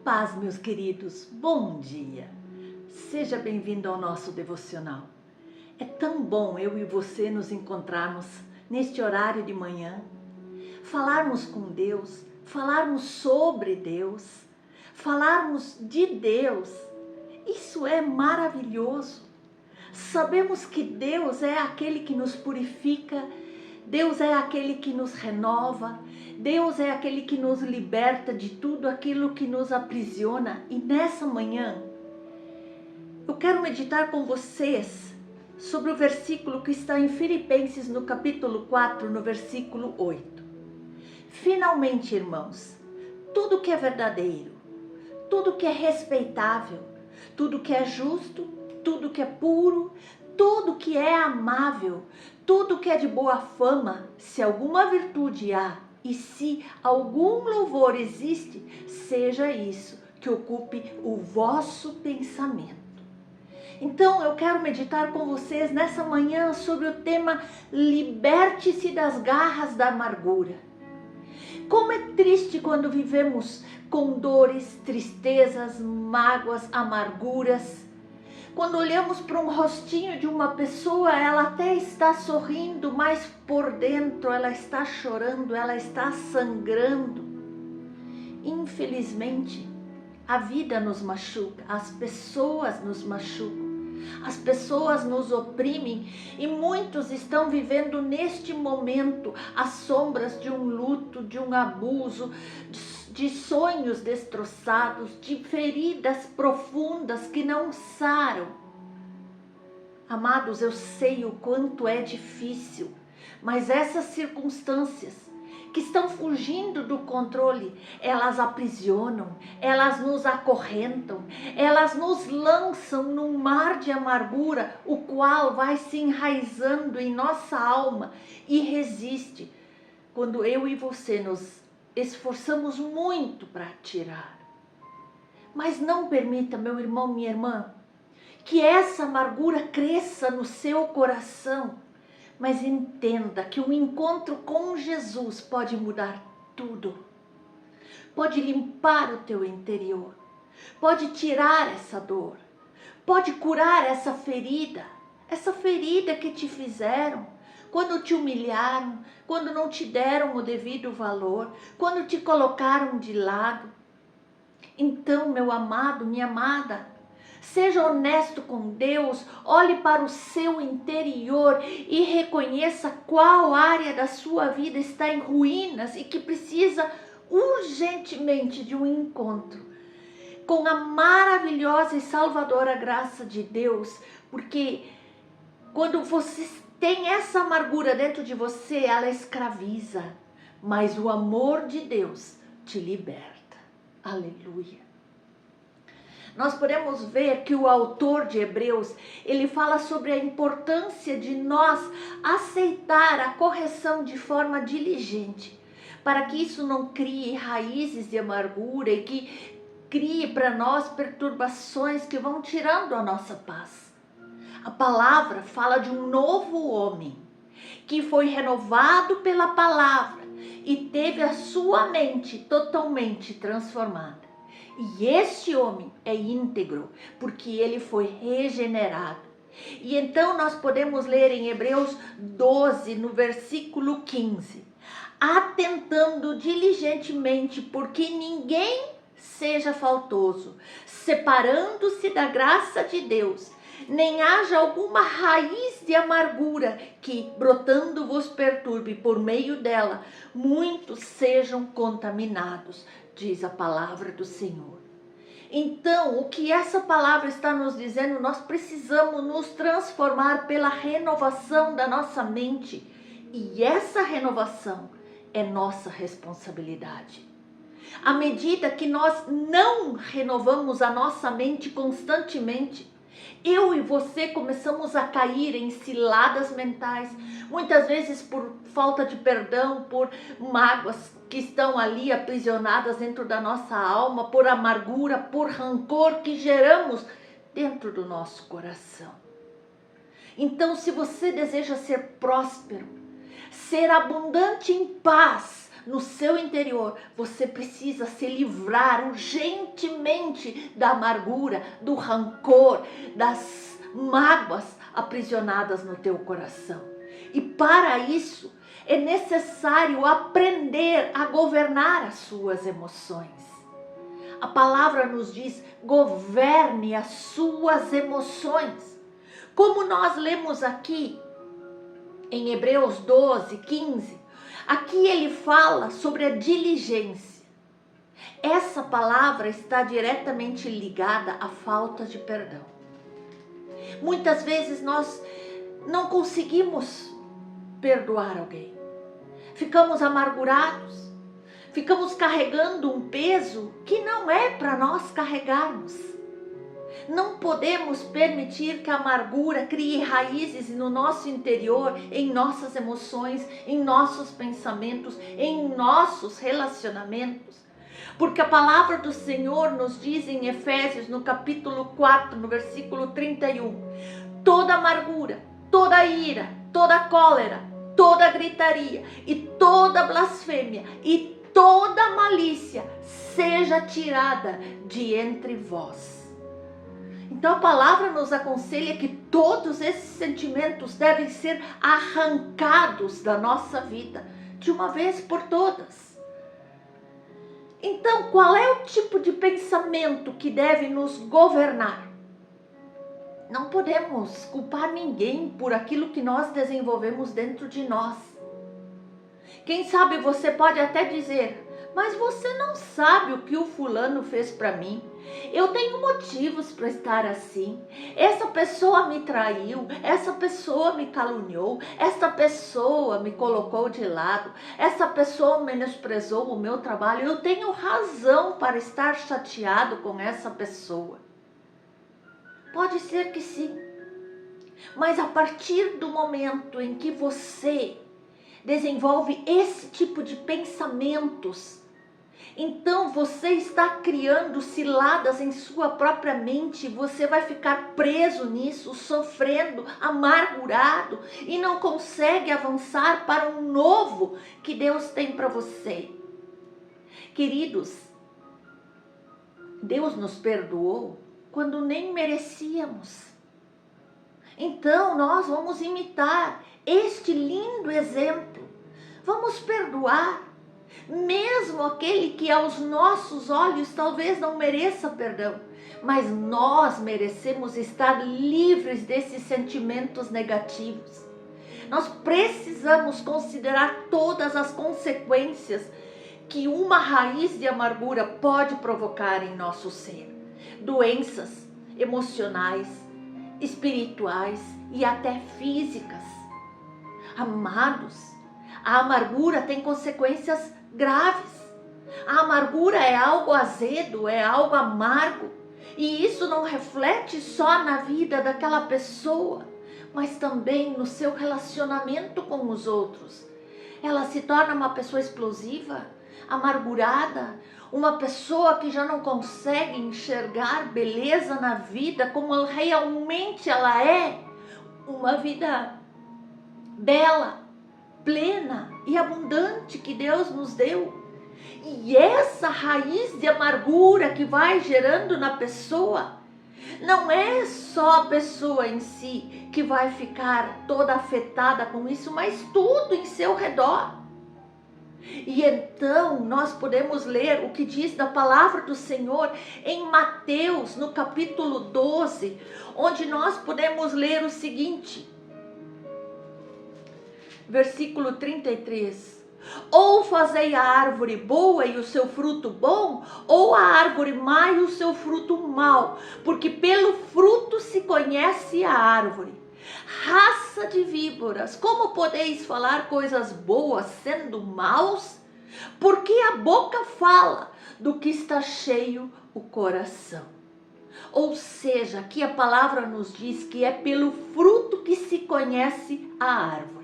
paz, meus queridos, bom dia. Seja bem-vindo ao nosso devocional. É tão bom eu e você nos encontrarmos neste horário de manhã, falarmos com Deus, falarmos sobre Deus, falarmos de Deus. Isso é maravilhoso. Sabemos que Deus é aquele que nos purifica, Deus é aquele que nos renova, Deus é aquele que nos liberta de tudo aquilo que nos aprisiona. E nessa manhã, eu quero meditar com vocês sobre o versículo que está em Filipenses, no capítulo 4, no versículo 8. Finalmente, irmãos, tudo que é verdadeiro, tudo que é respeitável, tudo que é justo, tudo que é puro, tudo que é amável, tudo que é de boa fama, se alguma virtude há e se algum louvor existe, seja isso que ocupe o vosso pensamento. Então eu quero meditar com vocês nessa manhã sobre o tema liberte-se das garras da amargura. Como é triste quando vivemos com dores, tristezas, mágoas, amarguras. Quando olhamos para um rostinho de uma pessoa, ela até está sorrindo, mas por dentro ela está chorando, ela está sangrando. Infelizmente, a vida nos machuca, as pessoas nos machucam, as pessoas nos oprimem e muitos estão vivendo neste momento as sombras de um luto, de um abuso, de sonhos destroçados, de feridas profundas que não saram. Amados, eu sei o quanto é difícil, mas essas circunstâncias que estão fugindo do controle, elas aprisionam, elas nos acorrentam, elas nos lançam num mar de amargura, o qual vai se enraizando em nossa alma e resiste quando eu e você nos esforçamos muito para tirar. Mas não permita, meu irmão, minha irmã, que essa amargura cresça no seu coração. Mas entenda que o encontro com Jesus pode mudar tudo. Pode limpar o teu interior. Pode tirar essa dor. Pode curar essa ferida que te fizeram. Quando te humilharam, quando não te deram o devido valor, quando te colocaram de lado. Então, meu amado, minha amada, seja honesto com Deus, olhe para o seu interior e reconheça qual área da sua vida está em ruínas e que precisa urgentemente de um encontro com a maravilhosa e salvadora graça de Deus, porque quando você tem essa amargura dentro de você, ela escraviza, mas o amor de Deus te liberta. Aleluia. Nós podemos ver que o autor de Hebreus, ele fala sobre a importância de nós aceitar a correção de forma diligente, para que isso não crie raízes de amargura e que crie para nós perturbações que vão tirando a nossa paz. A palavra fala de um novo homem que foi renovado pela palavra e teve a sua mente totalmente transformada. E este homem é íntegro, porque ele foi regenerado. E então nós podemos ler em Hebreus 12, no versículo 15. Atentando diligentemente, porque ninguém seja faltoso, separando-se da graça de Deus, nem haja alguma raiz de amargura que, brotando, vos perturbe, por meio dela, muitos sejam contaminados, diz a palavra do Senhor. Então, o que essa palavra está nos dizendo, nós precisamos nos transformar pela renovação da nossa mente. E essa renovação é nossa responsabilidade. À medida que nós não renovamos a nossa mente constantemente, eu e você começamos a cair em ciladas mentais, muitas vezes por falta de perdão, por mágoas que estão ali aprisionadas dentro da nossa alma, por amargura, por rancor que geramos dentro do nosso coração. Então, se você deseja ser próspero, ser abundante em paz, no seu interior, você precisa se livrar urgentemente da amargura, do rancor, das mágoas aprisionadas no teu coração. E para isso é necessário aprender a governar as suas emoções. A palavra nos diz: governe as suas emoções. Como nós lemos aqui em Hebreus 12, 15, aqui ele fala sobre a diligência. Essa palavra está diretamente ligada à falta de perdão. Muitas vezes nós não conseguimos perdoar alguém. Ficamos amargurados, ficamos carregando um peso que não é para nós carregarmos. Não podemos permitir que a amargura crie raízes no nosso interior, em nossas emoções, em nossos pensamentos, em nossos relacionamentos. Porque a palavra do Senhor nos diz em Efésios, no capítulo 4, no versículo 31, toda amargura, toda ira, toda cólera, toda gritaria e toda blasfêmia e toda malícia seja tirada de entre vós. Então a palavra nos aconselha que todos esses sentimentos devem ser arrancados da nossa vida, de uma vez por todas. Então, qual é o tipo de pensamento que deve nos governar? Não podemos culpar ninguém por aquilo que nós desenvolvemos dentro de nós. Quem sabe você pode até dizer: mas você não sabe o que o fulano fez para mim. Eu tenho motivos para estar assim. Essa pessoa me traiu, essa pessoa me caluniou, essa pessoa me colocou de lado, essa pessoa menosprezou o meu trabalho. Eu tenho razão para estar chateado com essa pessoa. Pode ser que sim, mas a partir do momento em que você desenvolve esse tipo de pensamentos, então você está criando ciladas em sua própria mente, você vai ficar preso nisso, sofrendo, amargurado e não consegue avançar para um novo que Deus tem para você. Queridos, Deus nos perdoou quando nem merecíamos. Então nós vamos imitar este lindo exemplo. Vamos perdoar. Mesmo aquele que aos nossos olhos talvez não mereça perdão, mas nós merecemos estar livres desses sentimentos negativos. Nós precisamos considerar todas as consequências que uma raiz de amargura pode provocar em nosso ser. Doenças emocionais, espirituais e até físicas. Amados, a amargura tem consequências graves. A amargura é algo azedo, é algo amargo. E isso não reflete só na vida daquela pessoa, mas também no seu relacionamento com os outros. Ela se torna uma pessoa explosiva, amargurada, uma pessoa que já não consegue enxergar beleza na vida como realmente ela é. Uma vida bela, plena e abundante que Deus nos deu. E essa raiz de amargura que vai gerando na pessoa, não é só a pessoa em si que vai ficar toda afetada com isso, mas tudo em seu redor. E então nós podemos ler o que diz da palavra do Senhor em Mateus, no capítulo 12, onde nós podemos ler o seguinte, versículo 33. Ou fazei a árvore boa e o seu fruto bom, ou a árvore má e o seu fruto mau, porque pelo fruto se conhece a árvore. Raça de víboras, como podeis falar coisas boas sendo maus? Porque a boca fala do que está cheio o coração. Ou seja, aqui a palavra nos diz que é pelo fruto que se conhece a árvore.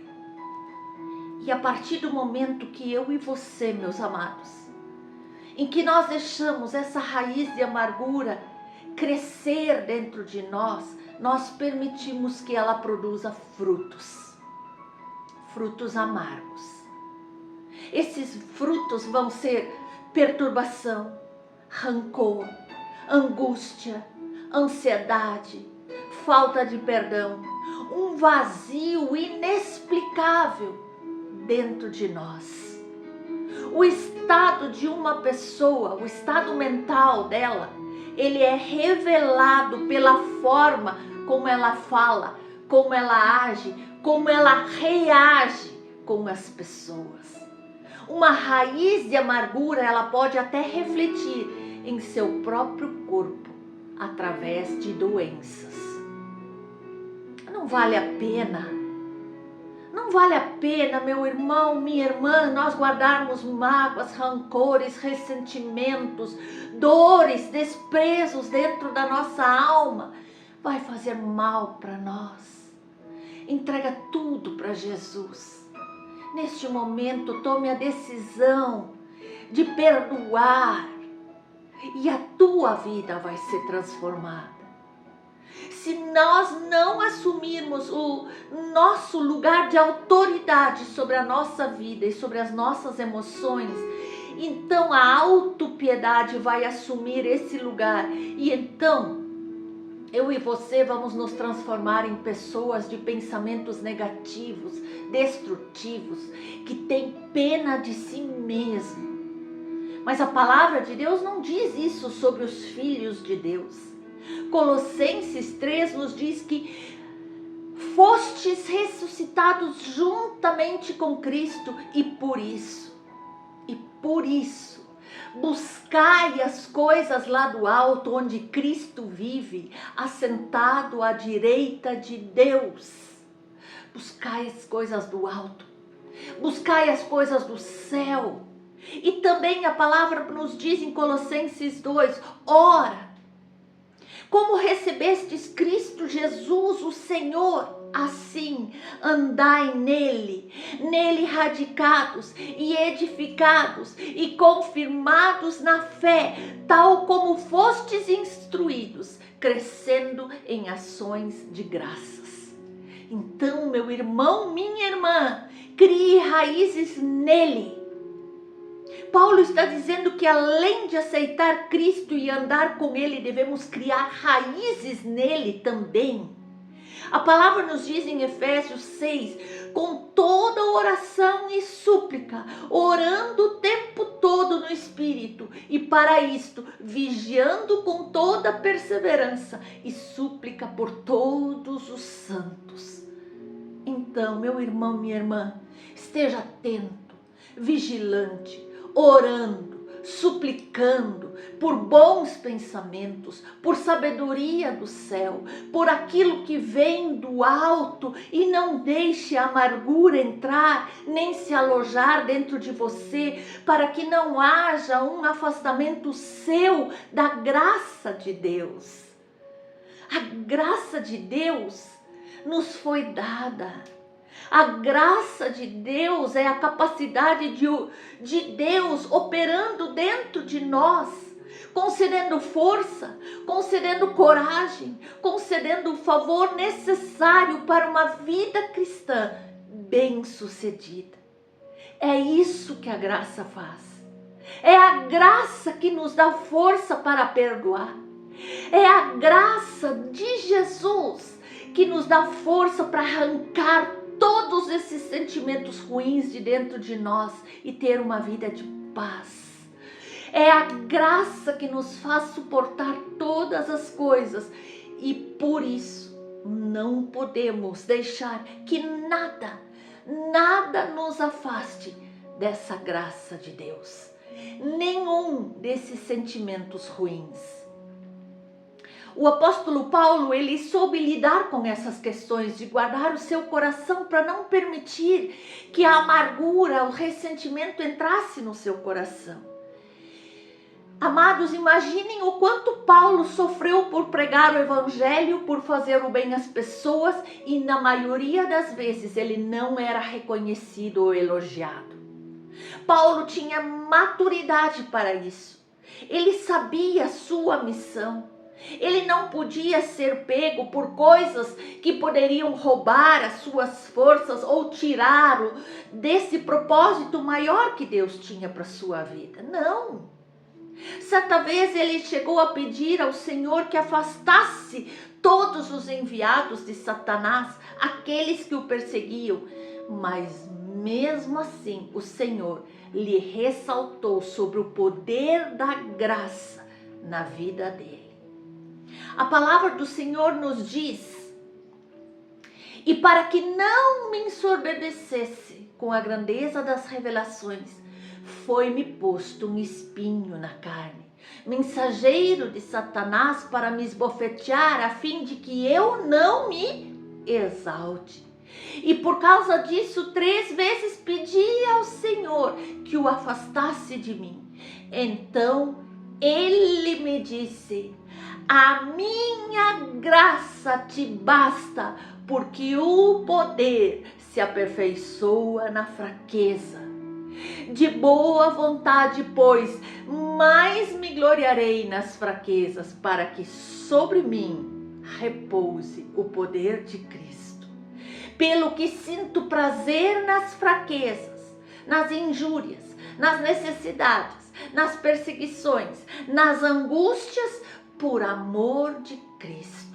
E a partir do momento que eu e você, meus amados, em que nós deixamos essa raiz de amargura crescer dentro de nós, nós permitimos que ela produza frutos amargos. Esses frutos vão ser perturbação, rancor, angústia, ansiedade, falta de perdão, um vazio inexplicável dentro de nós. O estado de uma pessoa, o estado mental dela, ele é revelado pela forma como ela fala, como ela age, como ela reage com as pessoas. Uma raiz de amargura, ela pode até refletir em seu próprio corpo através de doenças. Não vale a pena, meu irmão, minha irmã, nós guardarmos mágoas, rancores, ressentimentos, dores, desprezos dentro da nossa alma. Vai fazer mal para nós. Entrega tudo para Jesus. Neste momento, tome a decisão de perdoar e a tua vida vai ser transformada. Se nós não assumirmos o nosso lugar de autoridade sobre a nossa vida e sobre as nossas emoções, então a autopiedade vai assumir esse lugar. E então, eu e você vamos nos transformar em pessoas de pensamentos negativos, destrutivos, que têm pena de si mesmo. Mas a palavra de Deus não diz isso sobre os filhos de Deus. Colossenses 3 nos diz que fostes ressuscitados juntamente com Cristo e por isso, buscai as coisas lá do alto, onde Cristo vive, assentado à direita de Deus. Buscai as coisas do alto, buscai as coisas do céu. E também a palavra nos diz em Colossenses 2, ora, como recebestes Cristo Jesus, o Senhor, assim andai nele radicados e edificados e confirmados na fé, tal como fostes instruídos, crescendo em ações de graças. Então, meu irmão, minha irmã, crie raízes nele. Paulo está dizendo que além de aceitar Cristo e andar com Ele, devemos criar raízes nele também. A palavra nos diz em Efésios 6, com toda oração e súplica, orando o tempo todo no Espírito, e para isto, vigiando com toda perseverança e súplica por todos os santos. Então, meu irmão, minha irmã, esteja atento, vigilante, orando, suplicando por bons pensamentos, por sabedoria do céu, por aquilo que vem do alto, e não deixe a amargura entrar, nem se alojar dentro de você, para que não haja um afastamento seu da graça de Deus. A graça de Deus nos foi dada. A graça de Deus é a capacidade de Deus operando dentro de nós, concedendo força, concedendo coragem, concedendo o favor necessário para uma vida cristã bem-sucedida. É isso que a graça faz. É a graça que nos dá força para perdoar. É a graça de Jesus que nos dá força para arrancar todos esses sentimentos ruins de dentro de nós e ter uma vida de paz. É a graça que nos faz suportar todas as coisas, e por isso não podemos deixar que nada nos afaste dessa graça de Deus. Nenhum desses sentimentos ruins. O apóstolo Paulo, ele soube lidar com essas questões de guardar o seu coração para não permitir que a amargura, o ressentimento entrasse no seu coração. Amados, imaginem o quanto Paulo sofreu por pregar o evangelho, por fazer o bem às pessoas, e na maioria das vezes ele não era reconhecido ou elogiado. Paulo tinha maturidade para isso. Ele sabia a sua missão. Ele não podia ser pego por coisas que poderiam roubar as suas forças ou tirá-lo desse propósito maior que Deus tinha para a sua vida. Não. Certa vez ele chegou a pedir ao Senhor que afastasse todos os enviados de Satanás, aqueles que o perseguiam. Mas mesmo assim o Senhor lhe ressaltou sobre o poder da graça na vida dele. A palavra do Senhor nos diz: e para que não me ensoberbecesse com a grandeza das revelações, foi-me posto um espinho na carne, mensageiro de Satanás para me esbofetear, a fim de que eu não me exalte. E por causa disso 3 vezes pedi ao Senhor que o afastasse de mim. Então ele me disse: a minha graça te basta, porque o poder se aperfeiçoa na fraqueza. De boa vontade, pois, mais me gloriarei nas fraquezas, para que sobre mim repouse o poder de Cristo. Pelo que sinto prazer nas fraquezas, nas injúrias, nas necessidades, nas perseguições, nas angústias, por amor de Cristo.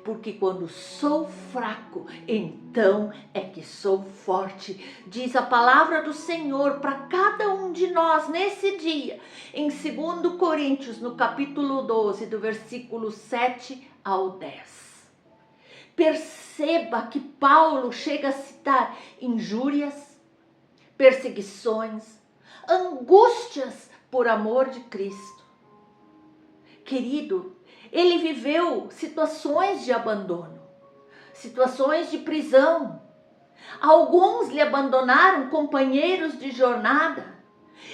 Porque quando sou fraco, então é que sou forte. Diz a palavra do Senhor para cada um de nós nesse dia, em 2 Coríntios, no capítulo 12, do versículo 7 ao 10. Perceba que Paulo chega a citar injúrias, perseguições, angústias por amor de Cristo. Querido, ele viveu situações de abandono, situações de prisão. Alguns lhe abandonaram, companheiros de jornada.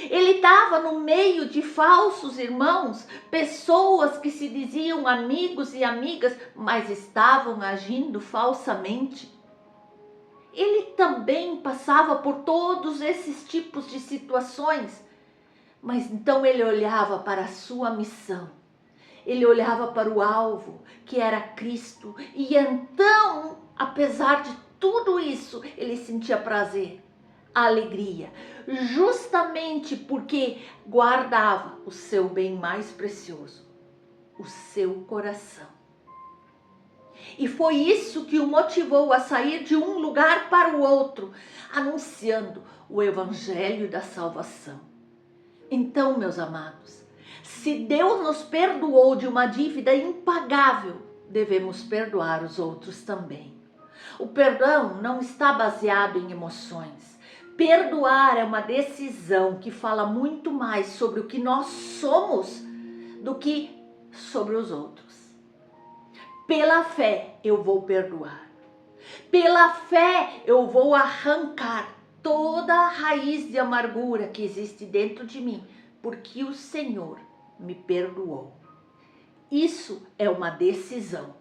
Ele estava no meio de falsos irmãos, pessoas que se diziam amigos e amigas, mas estavam agindo falsamente. Ele também passava por todos esses tipos de situações, mas então ele olhava para a sua missão. Ele olhava para o alvo, que era Cristo, e então, apesar de tudo isso, ele sentia prazer, alegria, justamente porque guardava o seu bem mais precioso, o seu coração. E foi isso que o motivou a sair de um lugar para o outro, anunciando o evangelho da salvação. Então, meus amados, se Deus nos perdoou de uma dívida impagável, devemos perdoar os outros também. O perdão não está baseado em emoções. Perdoar é uma decisão que fala muito mais sobre o que nós somos do que sobre os outros. Pela fé eu vou perdoar. Pela fé eu vou arrancar toda a raiz de amargura que existe dentro de mim, porque o Senhor me perdoou. Isso é uma decisão.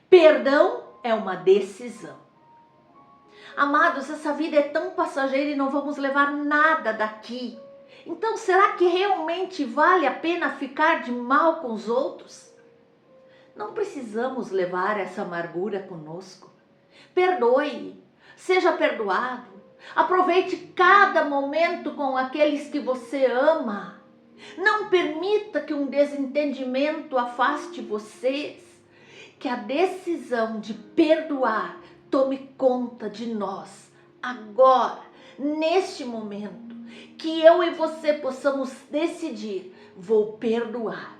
Perdão é uma decisão. Amados, essa vida é tão passageira e não vamos levar nada daqui. Então, será que realmente vale a pena ficar de mal com os outros? Não precisamos levar essa amargura conosco. Perdoe, seja perdoado. Aproveite cada momento com aqueles que você ama. Não permita que um desentendimento afaste vocês. Que a decisão de perdoar tome conta de nós. Agora, neste momento, que eu e você possamos decidir: vou perdoar.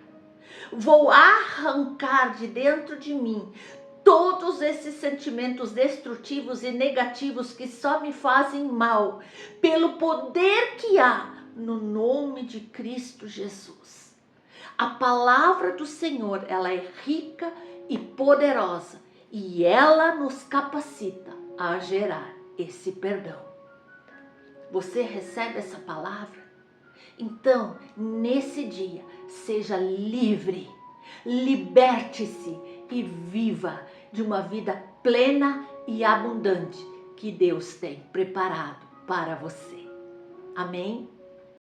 Vou arrancar de dentro de mim todos esses sentimentos destrutivos e negativos que só me fazem mal, pelo poder que há no nome de Cristo Jesus. A palavra do Senhor, ela é rica e poderosa e ela nos capacita a gerar esse perdão. Você recebe essa palavra? Então, nesse dia, seja livre, liberte-se e viva de uma vida plena e abundante que Deus tem preparado para você. Amém?